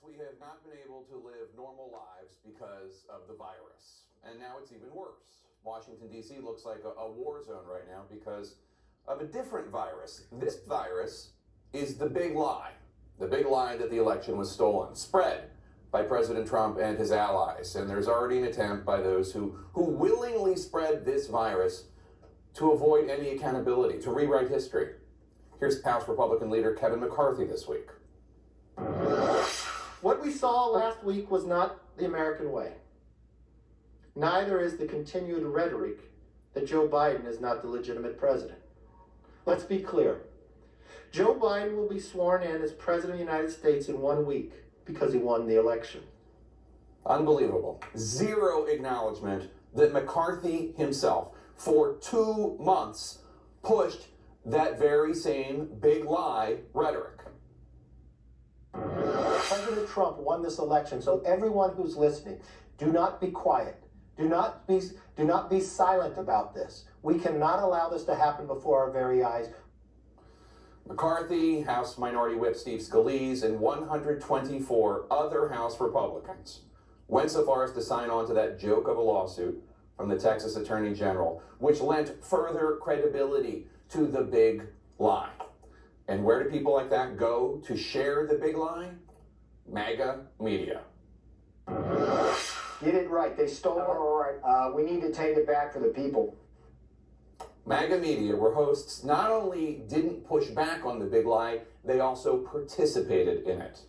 we have not been able to live normal lives because of the virus. And now it's even worse. Washington, D.C. looks like a war zone right now because of a different virus. This virus is the big lie. The big lie that the election was stolen, spread by President Trump and his allies. And there's already an attempt by those who willingly spread this virus to avoid any accountability, to rewrite history. Here's House Republican leader Kevin McCarthy this week. What we saw last week was not the American way. Neither is the continued rhetoric that Joe Biden is not the legitimate president. Let's be clear. Joe Biden will be sworn in as President of the United States in 1 week because he won the election. Unbelievable. Zero acknowledgement that McCarthy himself, for 2 months, pushed that very same big lie rhetoric. President Trump won this election, so everyone who's listening, do not be quiet. Do not be silent about this. We cannot allow this to happen before our very eyes. McCarthy, House Minority Whip Steve Scalise, and 124 other House Republicans went so far as to sign on to that joke of a lawsuit from the Texas Attorney General, which lent further credibility to the big lie. And where do people like that go to share the big lie? MAGA media. Get it right. They stole it. All right. We need to take it back for the people. MAGA media, where hosts not only didn't push back on the big lie, they also participated in it.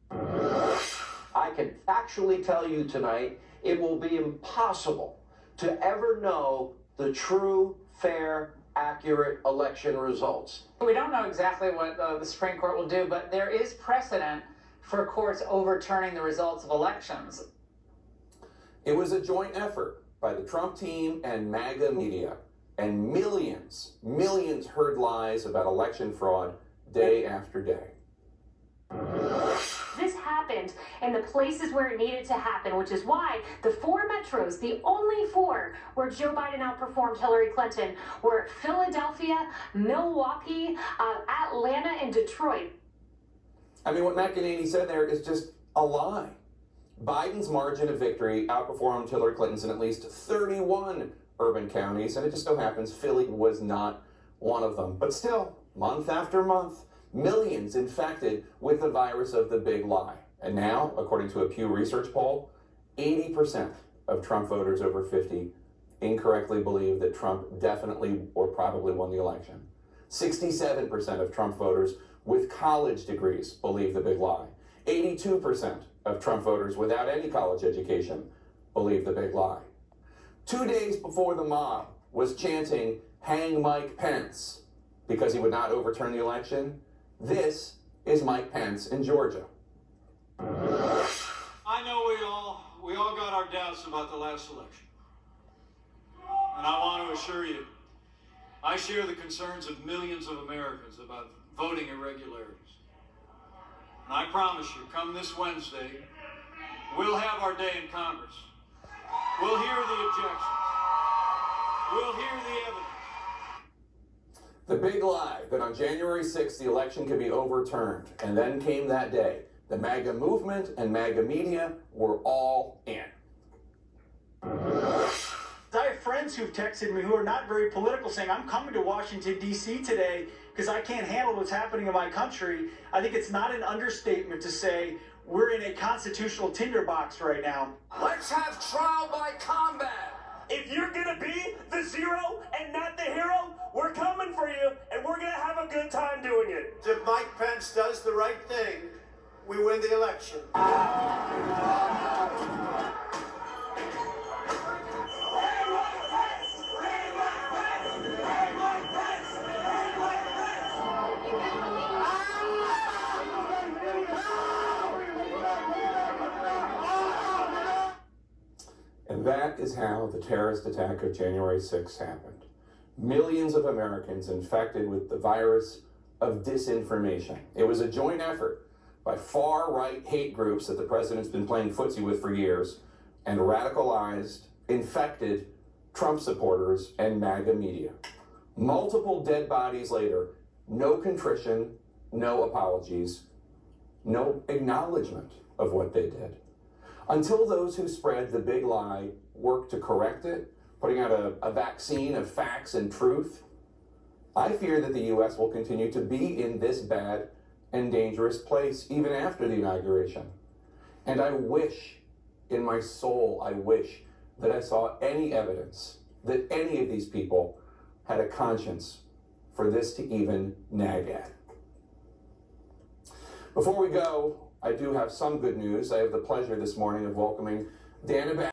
I can factually tell you tonight, it will be impossible to ever know the true, fair, accurate election results. We don't know exactly what the Supreme Court will do, but there is precedent for courts overturning the results of elections. It was a joint effort by the Trump team and MAGA media, and millions heard lies about election fraud day after day. This happened in the places where it needed to happen, which is why the 4 metros, the only 4 where Joe Biden outperformed Hillary Clinton, were Philadelphia, Milwaukee, Atlanta, and Detroit. I mean, what McEnany said there is just a lie. Biden's margin of victory outperformed Hillary Clinton's in at least 31 urban counties, and it just so happens Philly was not one of them. But still, month after month, millions infected with the virus of the big lie. And now, according to a Pew Research poll, 80% of Trump voters over 50 incorrectly believe that Trump definitely or probably won the election. 67% of Trump voters with college degrees believe the big lie. 82% of Trump voters without any college education believe the big lie. 2 days before the mob was chanting, "Hang Mike Pence," because he would not overturn the election, this is Mike Pence in Georgia. I know we all got our doubts about the last election. And I want to assure you, I share the concerns of millions of Americans about voting irregularities. And I promise you, come this Wednesday, we'll have our day in Congress. We'll hear the objections. We'll hear the evidence. The big lie that on January 6th the election could be overturned, and then came that day. The MAGA movement and MAGA media were all in. I have friends who've texted me who are not very political saying, "I'm coming to Washington, D.C. today because I can't handle what's happening in my country." I think it's not an understatement to say we're in a constitutional tinderbox right now. Let's have trial by combat. If you're gonna be the zero and not the hero, we're coming for you, and we're gonna have a good time doing it. If Mike Pence does the right thing, we win the election. And that is how the terrorist attack of January 6th happened. Millions of Americans infected with the virus of disinformation. It was a joint effort by far-right hate groups that the president's been playing footsie with for years, and radicalized, infected Trump supporters and MAGA media. Multiple dead bodies later, no contrition, no apologies, no acknowledgement of what they did. Until those who spread the big lie work to correct it, putting out a vaccine of facts and truth, I fear that the U.S. will continue to be in this bad and dangerous place even after the inauguration. And I wish, in my soul, I wish that I saw any evidence that any of these people had a conscience for this to even nag at. Before we go, I do have some good news. I have the pleasure this morning of welcoming Dana back.